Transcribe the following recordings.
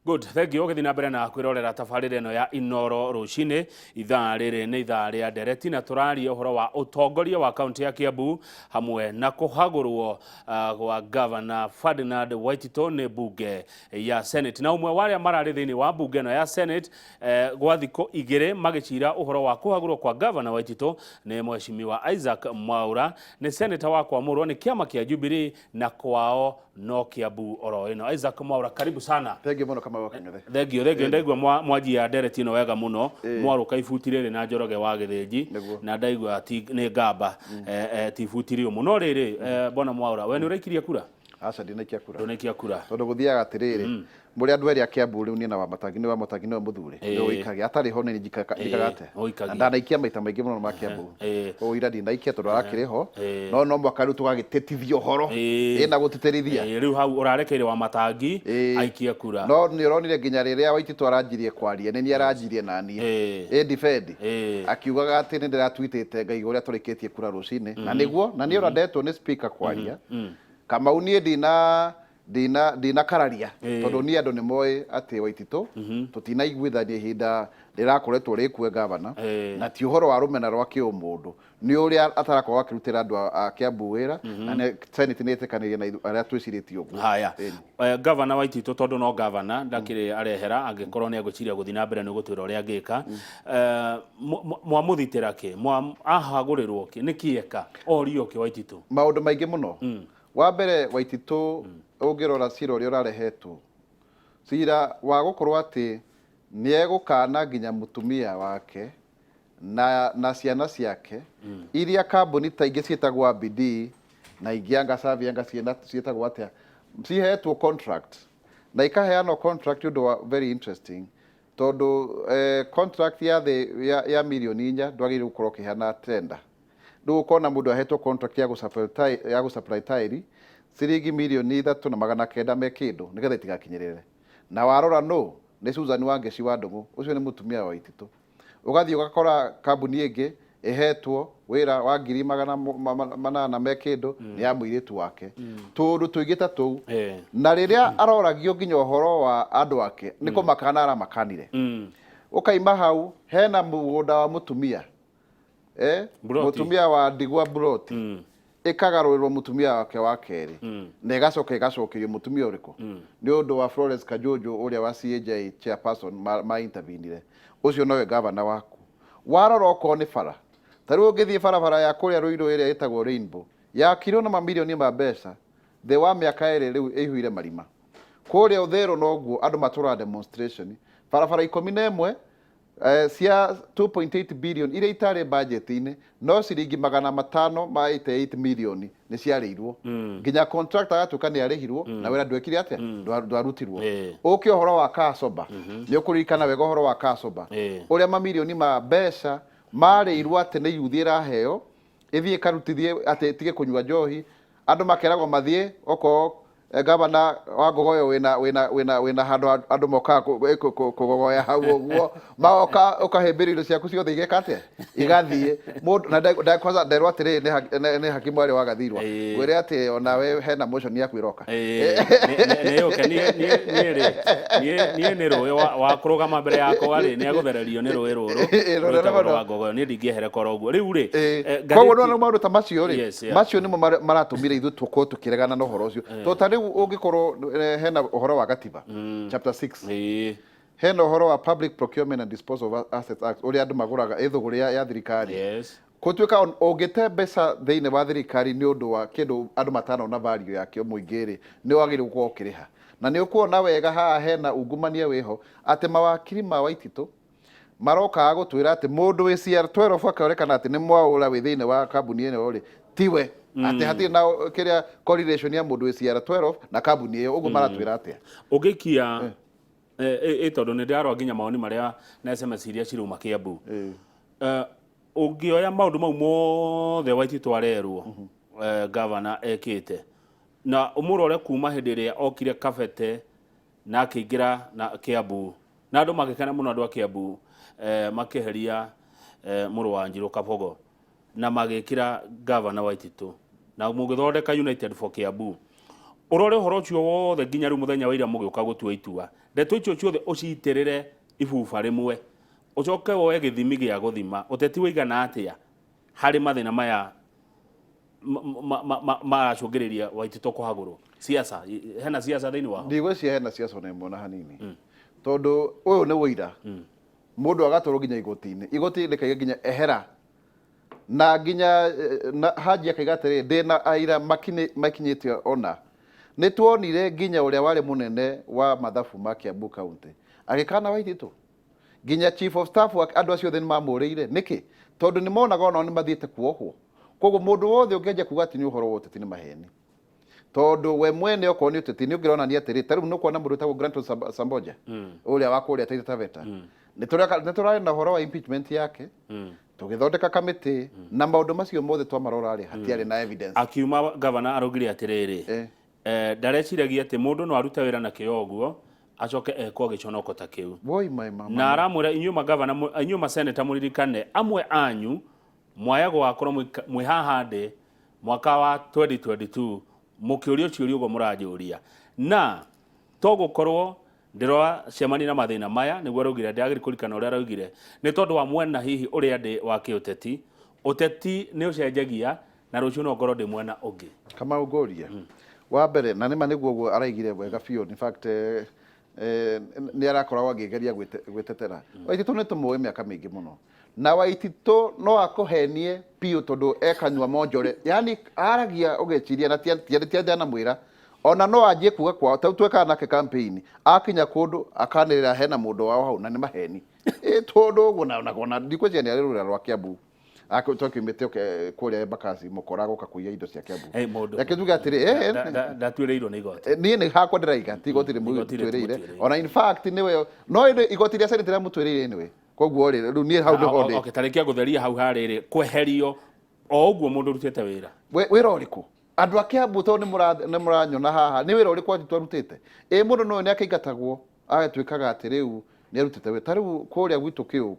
Good, thank you. Githina mbere na kwirorera tabarĩra ĩno ya Inoro rũcinĩ. Ithaa rĩrĩ nĩ ithaa rĩa ndereti na tũraria ũhoro wa ũtongoria wa kaunti ya Kiambu hamwe na kũhagũrwo gwa Governor Ferdinand Waititu nĩ bunge ya Senate. Na ũmwe wa arĩa mararĩ thĩinĩ wa bunge ĩno ya Senate gwa thikũ igĩrĩ magĩcira ũhoro wa kũhagũrwo kwa Governor Waititu nĩ Mheshimiwa Isaac Mwaura, nĩ senator wa kwamũrwo nĩ kĩama kĩa Jubilee na kwao no Kiambu oro ĩno. Isaac Mwaura, karibu sana. Thank you kama wakanyothe. Thank you. Ndaigua mwanji ya ndereti ino wega muno. Mwaruka ibuti rĩrĩ na Njoroge wa Gĩthĩnji na ndaigua nĩ ngamba ti ibuti rĩu muno rĩrĩ. Bona Mwaura, we nĩ ũraikirie kura? Aca ndinaikia kura. Ndunaikia kura. Tondu guthiaga atiriri muri andu eri a Kiambu riu ni na Wamũtangi ni Mũthure ndio ikage atari ho ni njikagate na ndanaikia maita maingi muno ma Kiambu o ira ndinaikia tondu arakiri ho no mwaka riu tugagitethithio horo ina gutiterithia riu hau urarekeire Wamũtangi aikie kura no ni uronire nginya riria Waititu aranjirie kwaria ni aranjirie nani defend akiugaga ati ni ndiratwitite ngai uria turikitie kura rucini na niguo na ni urandetwo ni speaker kwaria kama unie dina kararia tondu ni andu ni moe ati Waititu tutinaiguithania ihinda rirakoretwo rikue governor na ti uhoro wa rumena rwa kiumundu ni uria atarakorwo akirutira andu a Kiambu wira na senate ni itikanirie na aria twiciritie uguo. Haya, Governor Waititu tondu no governor ndakiri arehera angikorwo ni aguciria guthi na mbere ni gutwira uria angika mwamuthitira ki ahagurirwo ki ni kieka orio ki Waititu maundu maingi muno wa mbere Waititu ungirora cira uria urarehetwo cira wa gukorwo ati ni egukana nginya mutumia wake na ciana ciake iria kambuni taingi cietagwo BD na ingianga savianga cietagwo atia cihetwo contract na ikaheanwo contract undu very interesting tondu contract ya milioni 4 ndwagire gukorwo kihana tender ndukona mundu ahetwo contract ya gusupply tairi ciringi milioni 3,900 me kindu nigetha itigakinyirire na warora no ni Susan Wangeci wa Ndung'u ucio ni mutumia wa Waititu ugathii ugakora kambuni ingi ehetwo wira wa 800 me kindu ni ya muiritu wake tundu tuigita tuu na riria aroragio nginya uhoro wa andu ake ni kumakana ara makanire ukaima hau hena mugunda wa mutumia mutumia wa Ndigwa Buroti ikagarũrĩrwo mutumia wake wa keri na igacokerio mutumia uriku ni undu wa Florence Kajuju uria wa CAJ chairperson ma intervenire ucio nowe governor waku warora oko ni bara tari ungithie barabara ya kuria Ruiru iria itagwo Rainbow ya kiro na mamilioni ma mbeca the wa miaka eri riu ihuire marima kuria uthero noguo andu matura demonstration barabara 11 cia 2.8 billion iria itare budget-ini no ciringi 588 million ni ciarĩirwo nginya contractor agatuka ni arĩhirwo na wĩra ndwekire atia ndwarutirwo ũkĩ ũhoro wa Kasoba ni ũkũririkana wega ũhoro wa Kasoba ũrĩa mamilioni ma mbeca marĩirwo atĩ nĩ yuthi ĩraheo ĩthiĩ karutithie atĩ tige kũnyua njohi andũ makeragwo mathiĩ oko Governor wa Ngogoyo wina handu andu moka kugogoya hau uguo maoka ukahemberio ciaku ciothe igeka atia igathie mundu na kwanza nderwa atiri ni hakimu ari wagathirwa gwire ati ona we hena motion ya kwiroka nie ni ruwe wa kurugama mbere yako ari ni aguthererio ni ruwe ruru wa Ngogoyo ni ndingiehere koro uguo riu ri koguo no maundu ta macio ri macio nimo maratumire ithu tuko tukiregana no horo ucio to tari ugikorwo hena uhoro wa gatiba chapter 6 hena uhoro wa Public Procurement and Disposal of Assets Act uria andu maguraga ithuguri ya thirikari kutuika ungite mbeca thiine wa thirikari ni undu wa kindu andu matano na value yakio muingiri ni wagire gukorwo ukiriha na ni ukuona wega haha hena ungumania wiho ati mawakiri ma Waititu maroka gutwira ati mundu wi CR12 akarekana ati ni mwaura wi thiine wa kambuni ene ori tiwe ati hati na kiria correlation ya mundu wi CR12 na kambuni iyo uguo maratwira atia ugikia tondu ni ndarwa nginya maoni maria na SMS iria ciruma Kiambu ungioya maundu mau mothe Waititu arerwo governor ekite na umurore kuma hindi iria okire Kabete na akiingira na Kiambu na andu magikana muno andu a Kiambu makiheria muru wa Njiru Kabogo na magikira governor Waititu na mugithondeka United for Kiambu urore horo cio wothe nginya riu muthenya wa ira mugiuka gutua itua ndeto icio ciothe uciitirire ibuba rimwe ucoke woe githimi gia guthima uteti wigana atia hari mathina maya maracungiriria Waitito kuhagurwo siasa hena siasa thiini wao ndigwiciria hena siasa na imwe na hanini tondu uyu ni wira mundu agatwarwo nginya igoti rikaige nginya ehera na nginya Haji akaiga atiri ndina aira makinyite ona ni tuonire nginya uria wari munene wa mathabu ma Kiambu County agikana Waitito nginya chief of staff andu acio theni mamuriire niki tondu ni monaga ona ni mathiite kuohwo koguo mundu wothe ungeja kuga ati ni uhoro wote ti ni maheni tondu we mwene okoni uteti ni ungirona ni atiri tariu no kuona mundu tawo Granton Samboja uria wakuria Taita Taveta ni turari na horo wa impeachment yake tugithondeka kamiti na maundu macio mothe twamarora ari hatiari na evidence akiuma governor arugire atiriri ndareciragia ati mundu no aruta wira na kioguo acoke ekwo giconoko ta kiu boy my mama na aramwira inyuma governor inyuma senator muririkane amwe anyu mwayago wakorwo mwi haha ndi mwaka wa 2022 mukiurio ciurio go murajuria na togukorwo ndirwa cemani na mathina maya niguo raugire ndiagiri kurikana uria raugire ni tondu wa mwena hihi uria ndi wa kiuteti uteti ni ucenjagia na rucio no ngoro ndi mwena ungi kama ugoria wa mbere na nima niguo guo araigire wega biu in fact ni arakoragwo agigeria gwitetera Waitito ni tumuwe miaka mingi muno na Waitito no akuhenie piu tondu ekanywa monjore yani aragia ugeciria na tia na mwira ona no anjie kuga kwao tau tweka nake campaign akinya kundu akanirira hena mundu wao hau na ni maheni tondu uguo na ndikwcia ni ari rura rwa Kiambu tokimite kuria Bakasi mukorago kakuia indo cia Kiambu akiuga atiri ndatuireirwo ni igoti ni hakwa ndiraiga ti igoti rimutwireire ona in fact niwe no igoti ria senate mutwireire niwe koguo riu ni hau ndo okay tarikia gutheria hau hariri kweherio o uguo mundu rutite wira wira uriku andu a Kiambu to ni muranyona haha ni wira uriku twarutite mundu no ni akaigatagwo agatwikaga ati riu ni arutite wira tariu kuria gwitu kiu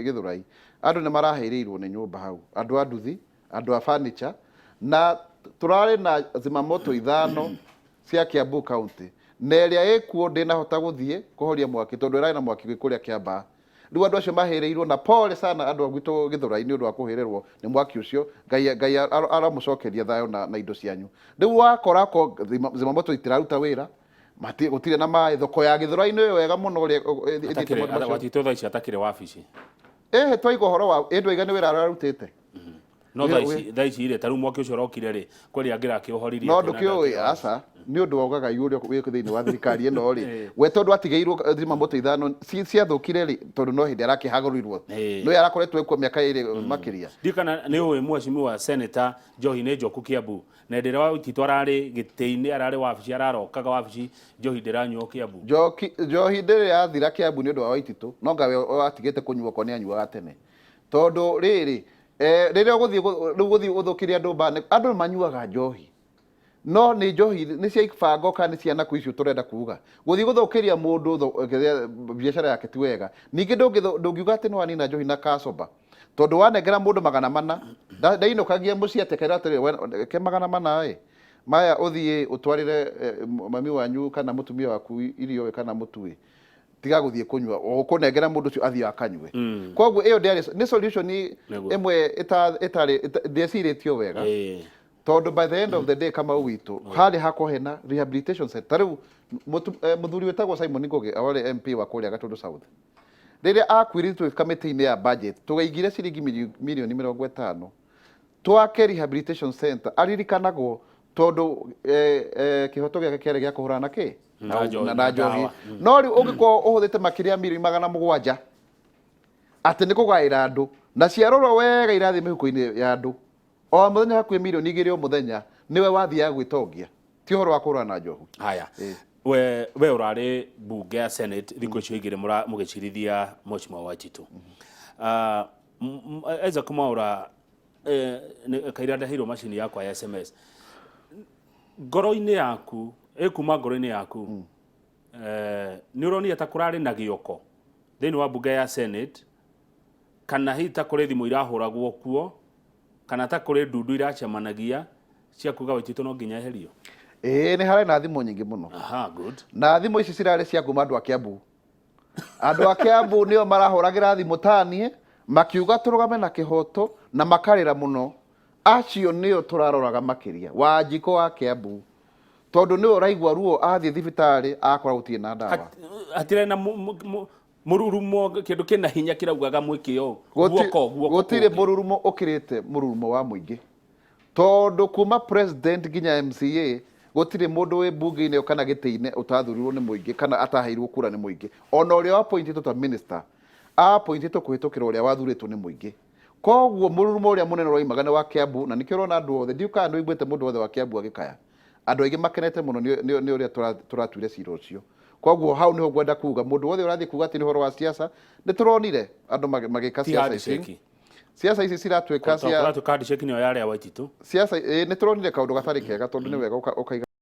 Githurai andu ni maraheiriirwo ni nyumba hau andu a nduthi andu a furniture na turari na zimamoto ithano cia Kiambu County na iria ikuo ndinahota guthie kuhoria mwaki tondu ira na mwaki kuria Kiamba riu andu acio mahereiirwo na pole sana andu agwitu Githurai ni undu wa kuhererwo ni mwaki ucio ngai aramucokeria thayo na indo cianyu riu wakora ko zimamoto itiraruta wira mati gutire na mai thoko ya Githurai ni wega muno ria Waitito thaa ici atakire wabici twaiga horo wa endu igane wira ararutite no thaa ici ire taru mwaki ucio rokire ri kweri angira akihoririe no ndukioi asa ni undu wogaga yuri wi thiini wa thirikari eno ri we tondu atigeirwo zimamoto ithano ciathukire ri tondu no hindi arakihagurirwo no yarakoretwo ekuo miaka iri makiria ndikana ni uwe mwashimiwa senator Njohi ni Njoku Kiambu na ndira wa Waitito arari gitiini arari wabici ararokaga wabici Njohi ndiranyuo Kiambu Njohi ndiri yathira Kiambu ni undu wa Waitito no ngawe atigite kunyuo ko ni anyuaga tene tondu riri riria guthii uthukiria andu manyuaga njohi no ni njohi ni cia ibango kana ni ciana ku icio turenda kuga guthii guthukiria mundu biashara yake ti wega ningi ndungiuga ati no anina njohi na kacoba tondu wanengera mundu 400 ndainukagia mucii atekera atiri ke 400 maya uthii utwarire mami wanyu kana mutumia waku irio kana mutui tiga guthie kunywa o kunengera mundu cio athie akanywe koguo iyo ni solution imwe itari ndeciritio wega tondu by the end of the day kama witu hali hako hena rehabilitation center riu muthuri wetagwo Simon Ngoge awale MP wa kuria Gatundu South riria akwiritwo committee ya budget tugaigire ciringi milioni 50 twake rehabilitation center aririkanagwo tondu kihoto giake kiare gia kuhurana ki na njohi no ri ungiko uhuthite makiria milioni 700 ati ni kugaira andu na ciarorwo wega irathi mihuko-ini ya andu o muthenya hakuhi milioni 2 o muthenya niwe wathia gwitongia ti horo wa kurana njohu haya we urari bunge ya Senate thikũ icio igĩrĩ mũgĩcirithia Mheshimiwa Waitito eza kumaura kaira ndahiro macini yakwa ya SMS ngoro-inĩ yaku kuma ngoro-inĩ yaku nĩ ũronia ta kũrarĩ na gĩoko thĩinĩ wa bunge ya Senate kana hihi ta kũrĩ thimũ irahũragwo kuo kana ta kũrĩ ndundu iracemanagia cia kuga Waitito no nginya eherio nĩ harĩ na thimũ nyingĩ mũno. Aha, good. Na thimũ ici cirarĩ cia kuma andũ a Kiambu. Andũ a Kiambu nĩo marahũragĩra thimũ taniĩ makiuga tũrũgame na kĩhoto na makarĩra mũno. Acio nĩo tũraroraga makĩria. Wanjikũ wa Kiambu. Tondũ nĩwe ũraigua ruo athiĩ thibitarĩ akora gũtirĩ na ndawa. Hatirĩ na mũrurumo kĩndũ kĩna hinya kĩraugaga mwĩkĩo guoko gũtirĩ mũrurumo ũkĩrĩte mũrurumo wa mũingĩ. Tondũ kuma president nginya MCA gũtirĩ mũndũ wĩ bunge-inĩ kana gĩtĩ-inĩ ũtathurirwo nĩ mũingĩ kana ataheirwo kura nĩ mũingĩ. Ona ũrĩa appointĩtwo ta minister appointĩtwo kũhĩtũkĩra ũrĩa wathurĩtwo nĩ mũingĩ. Koguo mũrurumo ũrĩa mũnene ũroimaga nĩ wa Kiambu, na nĩkĩo ũrona andũ othe ndiũkaga nĩ ũiguĩte mũndũ wothe wa Kiambu agĩkaya. Andũ aingĩ makenete mũno nĩ ũrĩa tũratuire cira ũcio. Koguo hau niho ngwenda kuga mũndũ wothe ũrathiĩ kuga atĩ nĩ ũhoro wa siasa nĩ tũronire andũ magĩka siasa ici. Siasa ici ciratuĩka cia handshake nĩyo yarĩ ya Waititu. Siasa nĩ tũronire kaũndũ gatarĩ kega tondũ nĩ wega ũkaiga